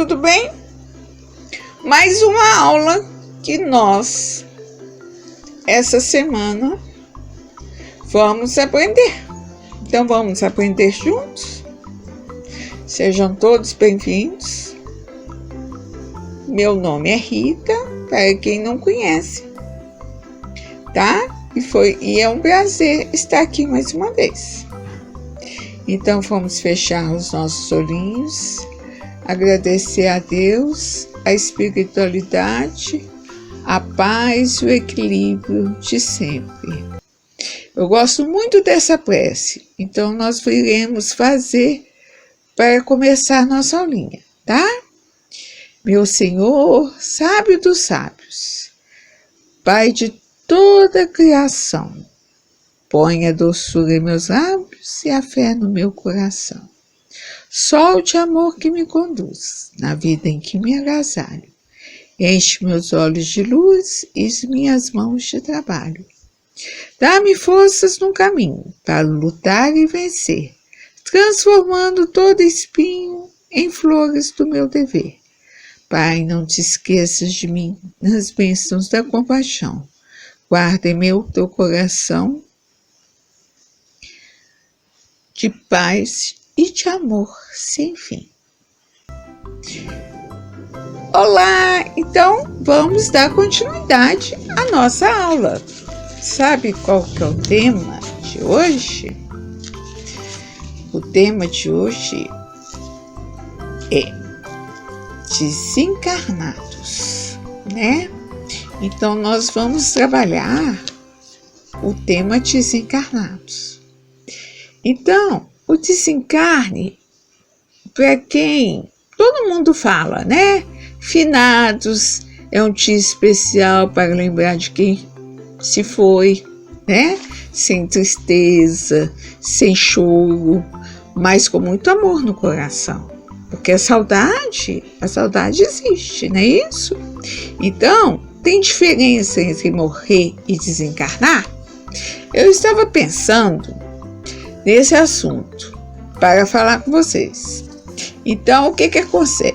tudo bem? Mais uma aula que nós, essa semana, vamos aprender. Então vamos aprender juntos? Sejam todos bem-vindos. Meu nome é Rita, para quem não conhece, tá? E é um prazer estar aqui mais uma vez. Então vamos fechar os nossos olhinhos, agradecer a Deus, a espiritualidade, a paz e o equilíbrio de sempre. Eu gosto muito dessa prece, então nós iremos fazer para começar nossa aulinha, tá? Meu Senhor, sábio dos sábios, Pai de toda a criação, põe a doçura em meus lábios e a fé no meu coração. Sol de amor que me conduz na vida em que me agasalho, enche meus olhos de luz e minhas mãos de trabalho. Dá-me forças no caminho para lutar e vencer, transformando todo espinho em flores do meu dever. Pai, não te esqueças de mim nas bênçãos da compaixão. Guarda em meu teu coração de paz e de amor sem fim. Olá! Então vamos dar continuidade à nossa aula. Sabe qual que é o tema de hoje? O tema de hoje é desencarnados, né? Então nós vamos trabalhar o tema desencarnados. Então, o desencarne, para quem todo mundo fala, né? Finados é um dia especial para lembrar de quem se foi, né? Sem tristeza, sem choro, mas com muito amor no coração. Porque a saudade existe, não é isso? Então, tem diferença entre morrer e desencarnar? Eu estava pensando nesse assunto para falar com vocês. Então, o que acontece?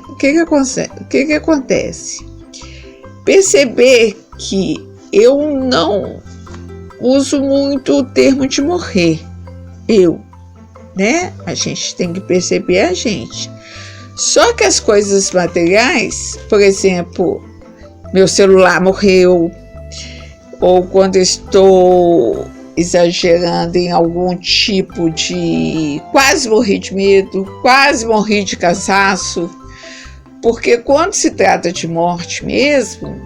Perceber que eu não uso muito o termo de morrer. Né? A gente tem que perceber a gente. Só que as coisas materiais, por exemplo, meu celular morreu, ou quando estou exagerando em algum tipo de... quase morri de medo, quase morri de cansaço, porque quando se trata de morte mesmo,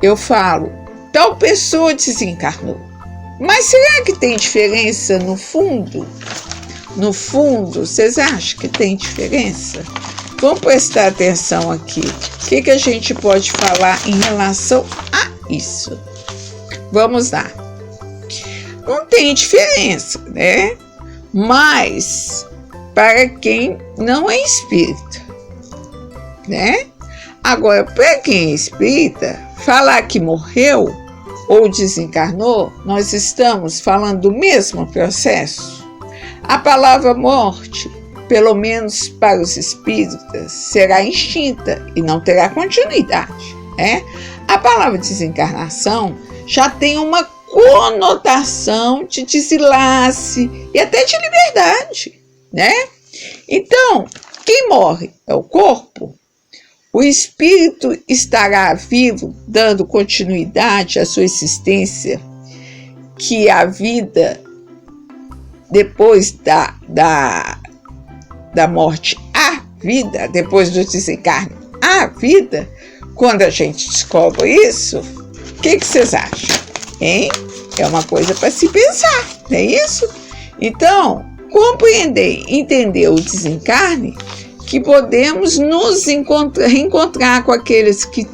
eu falo, tal pessoa desencarnou. Mas será que tem diferença no fundo? No fundo, vocês acham que tem diferença? Vamos prestar atenção aqui. O que a gente pode falar em relação a isso? Vamos lá. Não tem diferença, né? Mas para quem não é espírita, né? Agora, para quem é espírita, falar que morreu ou desencarnou, nós estamos falando do mesmo processo. A palavra morte, pelo menos para os espíritas, será extinta e não terá continuidade, né? A palavra desencarnação já tem uma conotação de desenlace e até de liberdade, né? Então, quem morre é o corpo. O espírito estará vivo, dando continuidade à sua existência, que a vida depois da morte, a vida, depois do desencarne, a vida. Quando a gente descobre isso, o que vocês acham? Hein? É uma coisa para se pensar, não é isso? Então, compreender, entender o desencarne, que podemos nos reencontrar com aqueles que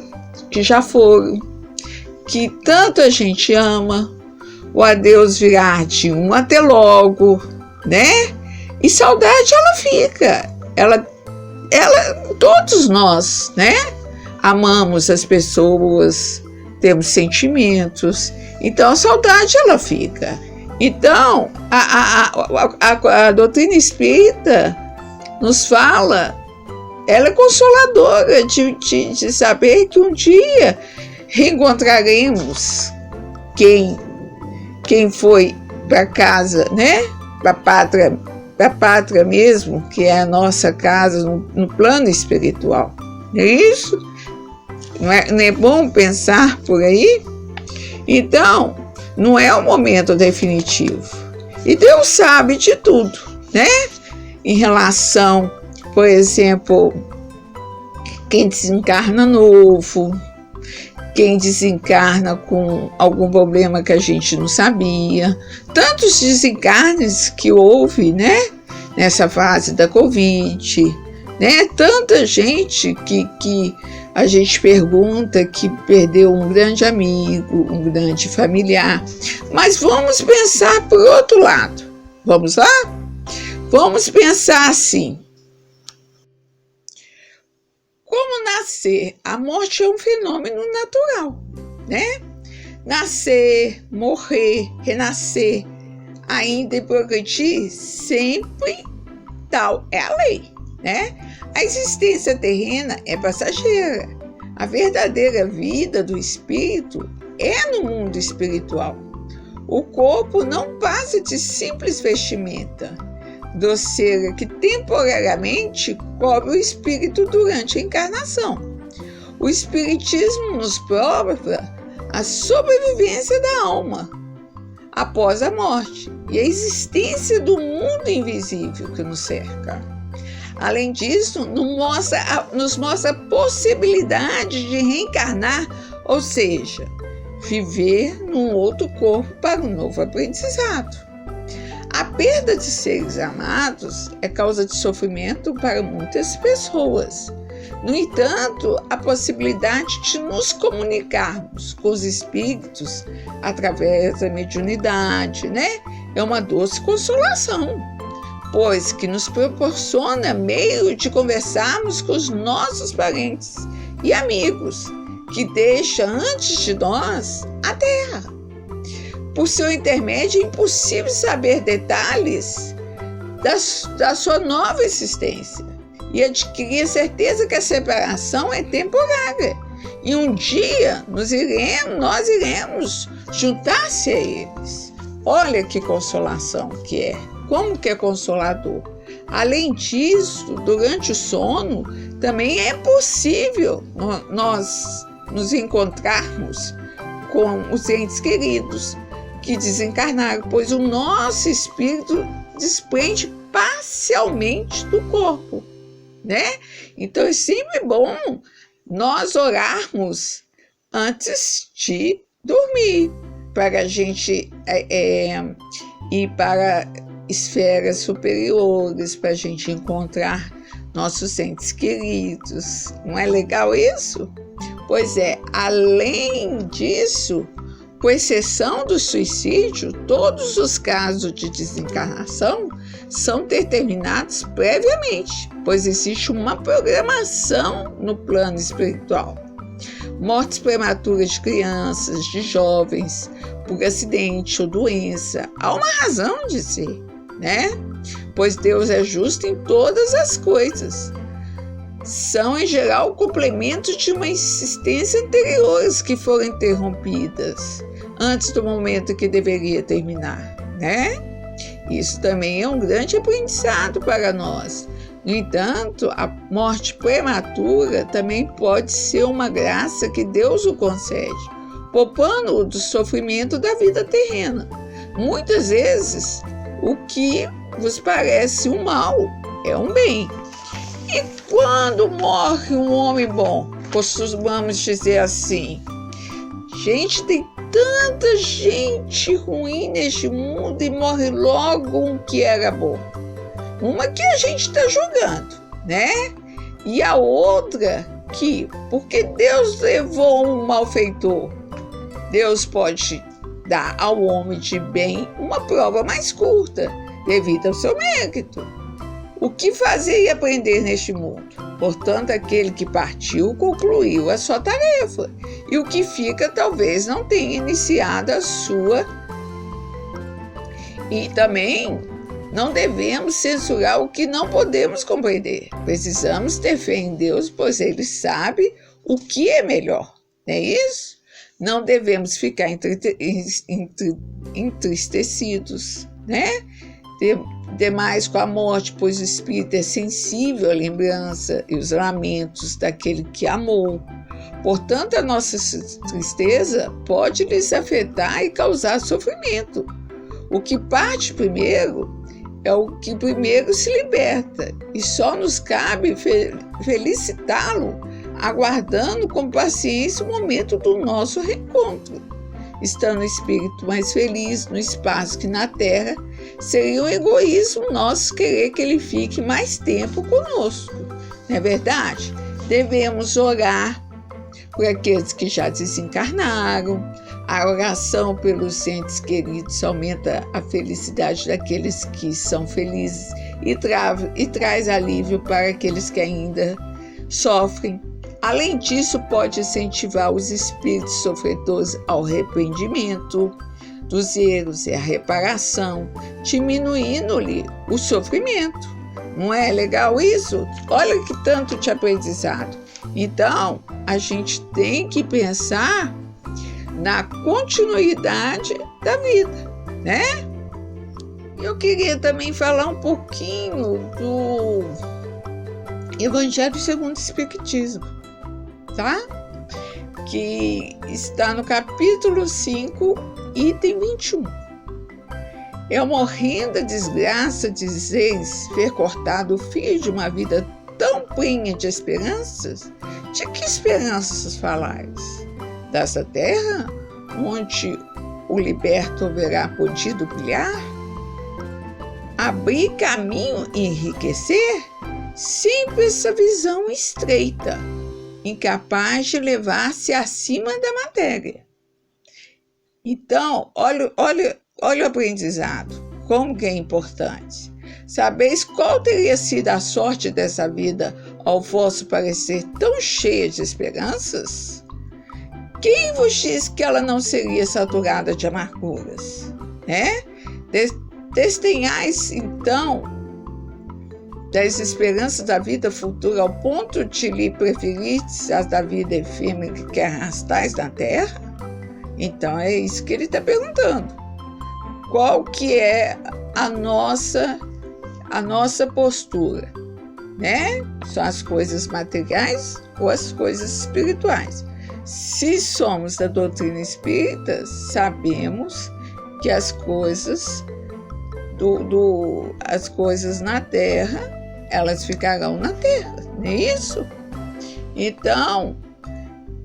já foram, que tanto a gente ama, o adeus virar de um até logo, né? E saudade ela fica, ela todos nós, né? Amamos as pessoas, temos sentimentos, então a saudade ela fica. Então a doutrina espírita nos fala ela é consoladora de saber que um dia reencontraremos quem foi para casa, né? Para a pátria mesmo, que é a nossa casa no plano espiritual. Não é isso? Não é bom pensar por aí? Então, não é o momento definitivo. E Deus sabe de tudo, né? Em relação, por exemplo, quem desencarna novo, quem desencarna com algum problema que a gente não sabia, tantos desencarnes que houve, né, nessa fase da Covid, né, tanta gente que a gente pergunta que perdeu um grande amigo, um grande familiar. Mas vamos pensar por outro lado. Vamos lá? Vamos pensar assim. Como nascer? A morte é um fenômeno natural, né? Nascer, morrer, renascer, ainda e progredir, sempre tal é a lei, né? A existência terrena é passageira. A verdadeira vida do espírito é no mundo espiritual. O corpo não passa de simples vestimenta grosseira que temporariamente cobre o espírito durante a encarnação. O espiritismo nos prova a sobrevivência da alma após a morte e a existência do mundo invisível que nos cerca. Além disso, nos mostra a possibilidade de reencarnar, ou seja, viver num outro corpo para um novo aprendizado. A perda de seres amados é causa de sofrimento para muitas pessoas. No entanto, a possibilidade de nos comunicarmos com os espíritos através da mediunidade, né, é uma doce consolação, pois que nos proporciona meio de conversarmos com os nossos parentes e amigos que deixam antes de nós a Terra. Por seu intermédio, é impossível saber detalhes da sua nova existência e adquirir a certeza que a separação é temporária. E um dia nós iremos juntar-se a eles. Olha que consolação que é. Como que é consolador. Além disso, durante o sono, também é possível nós nos encontrarmos com os entes queridos que desencarnaram, pois o nosso espírito desprende parcialmente do corpo, né? Então é sempre bom nós orarmos antes de dormir, para a gente ir para esferas superiores, para a gente encontrar nossos entes queridos. Não é legal isso? Pois é, além disso, com exceção do suicídio, todos os casos de desencarnação são determinados previamente, pois existe uma programação no plano espiritual. Mortes prematuras de crianças, de jovens, por acidente ou doença, há uma razão de ser, né? Pois Deus é justo em todas as coisas. São, em geral, complementos de uma existência anteriores que foram interrompidas antes do momento que deveria terminar, né? Isso também é um grande aprendizado para nós. No entanto, a morte prematura também pode ser uma graça que Deus o concede, poupando-o do sofrimento da vida terrena. Muitas vezes, o que vos parece um mal é um bem. E quando morre um homem bom, costumamos dizer assim: gente, tem tanta gente ruim neste mundo e morre logo um que era bom. Uma que a gente está julgando, né? E a outra que, porque Deus levou um malfeitor, Deus pode dar ao homem de bem uma prova mais curta, devido ao seu mérito. O que fazer e aprender neste mundo? Portanto, aquele que partiu concluiu a sua tarefa, e o que fica talvez não tenha iniciado a sua. E também Não devemos censurar o que não podemos compreender. Precisamos ter fé em Deus, pois Ele sabe o que é melhor. Não é isso? Não devemos ficar entristecidos, né? Demais com a morte, pois o espírito é sensível à lembrança e os lamentos daquele que amou. Portanto, a nossa tristeza pode lhes afetar e causar sofrimento. O que parte primeiro é o que primeiro se liberta, e só nos cabe felicitá-lo, aguardando com paciência o momento do nosso reencontro. Estando o espírito mais feliz no espaço que na terra, seria um egoísmo nosso querer que ele fique mais tempo conosco. Não é verdade? Devemos orar por aqueles que já desencarnaram. A oração pelos entes queridos aumenta a felicidade daqueles que são felizes e traz alívio para aqueles que ainda sofrem. Além disso, pode incentivar os espíritos sofredores ao arrependimento dos erros e a reparação, diminuindo-lhe o sofrimento. Não é legal isso? Olha que tanto de aprendizado. Então, a gente tem que pensar na continuidade da vida, né? Eu queria também falar um pouquinho do Evangelho segundo o Espiritismo, tá? Que está no capítulo 5, item 21. É uma horrenda desgraça, dizeis, ver cortado o fio de uma vida tão prenha de esperanças? De que esperanças falais? Dessa terra, onde o liberto haverá podido brilhar? Abrir caminho e enriquecer? Sempre essa visão estreita, incapaz de levar-se acima da matéria. Então, olha o aprendizado, como que é importante. Sabeis qual teria sido a sorte dessa vida ao vosso parecer tão cheia de esperanças? Quem vos diz que ela não seria saturada de amarguras? Né? Desdenhais, então, das esperanças da vida futura ao ponto de lhe preferirdes as da vida efêmera que arrastais na terra? Então é isso que ele está perguntando. Qual que é a nossa postura? Né? São as coisas materiais ou as coisas espirituais? Se somos da doutrina espírita, sabemos que as coisas as coisas na terra, elas ficarão na terra, não é isso? Então,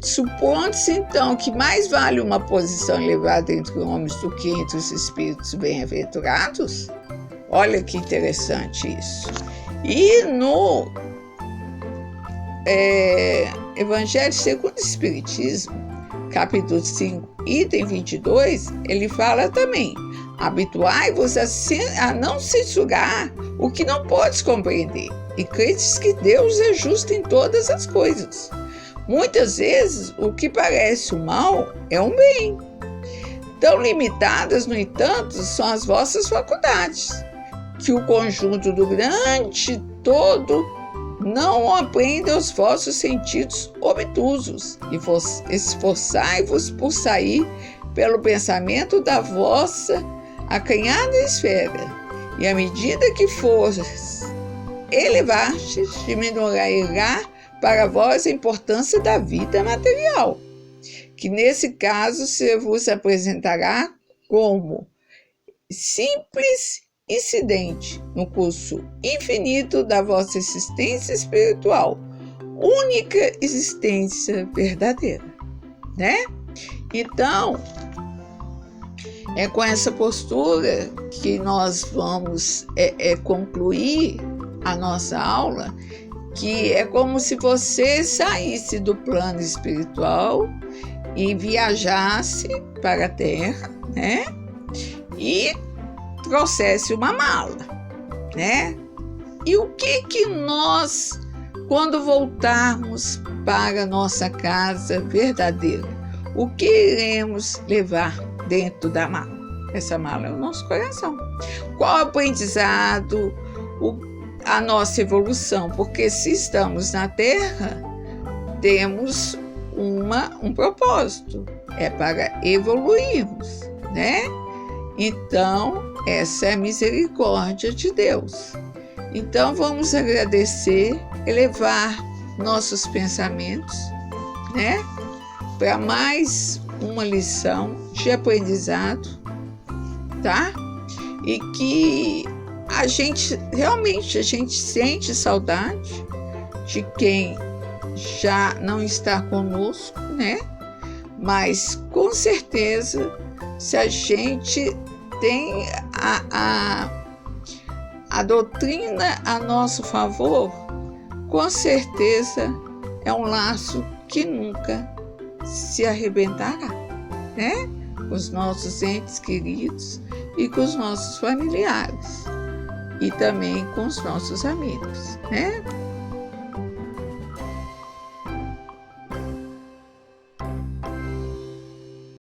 supondo-se então que mais vale uma posição elevada entre homens do que entre os espíritos bem-aventurados, olha que interessante isso. E no Evangelho segundo o Espiritismo, capítulo 5, item 22, ele fala também: habituai-vos a não censurar o que não podes compreender, e credes que Deus é justo em todas as coisas. Muitas vezes, o que parece o mal é um bem. Tão limitadas, no entanto, são as vossas faculdades, que o conjunto do grande todo não aprende os vossos sentidos obtusos, e esforçai-vos por sair pelo pensamento da vossa acanhada esfera, e à medida que fores elevar-te, diminuirá para vós a importância da vida material, que nesse caso se vos apresentará como simples incidente no curso infinito da vossa existência espiritual, única existência verdadeira, né? Então, é com essa postura que nós vamos concluir a nossa aula, que é como se você saísse do plano espiritual e viajasse para a Terra, né? E trouxesse uma mala, né? E o que nós, quando voltarmos para a nossa casa verdadeira, o que iremos levar dentro da mala? Essa mala é o nosso coração. Qual o aprendizado, a nossa evolução? Porque se estamos na Terra, temos um propósito, é para evoluirmos, né? Então, essa é a misericórdia de Deus. Então, vamos agradecer, elevar nossos pensamentos, né? Para mais uma lição de aprendizado, tá? E que a gente sente saudade de quem já não está conosco, né? Mas com certeza, se a gente tem a doutrina a nosso favor, com certeza é um laço que nunca se arrebentará, né? Com os nossos entes queridos e com os nossos familiares e também com os nossos amigos, né?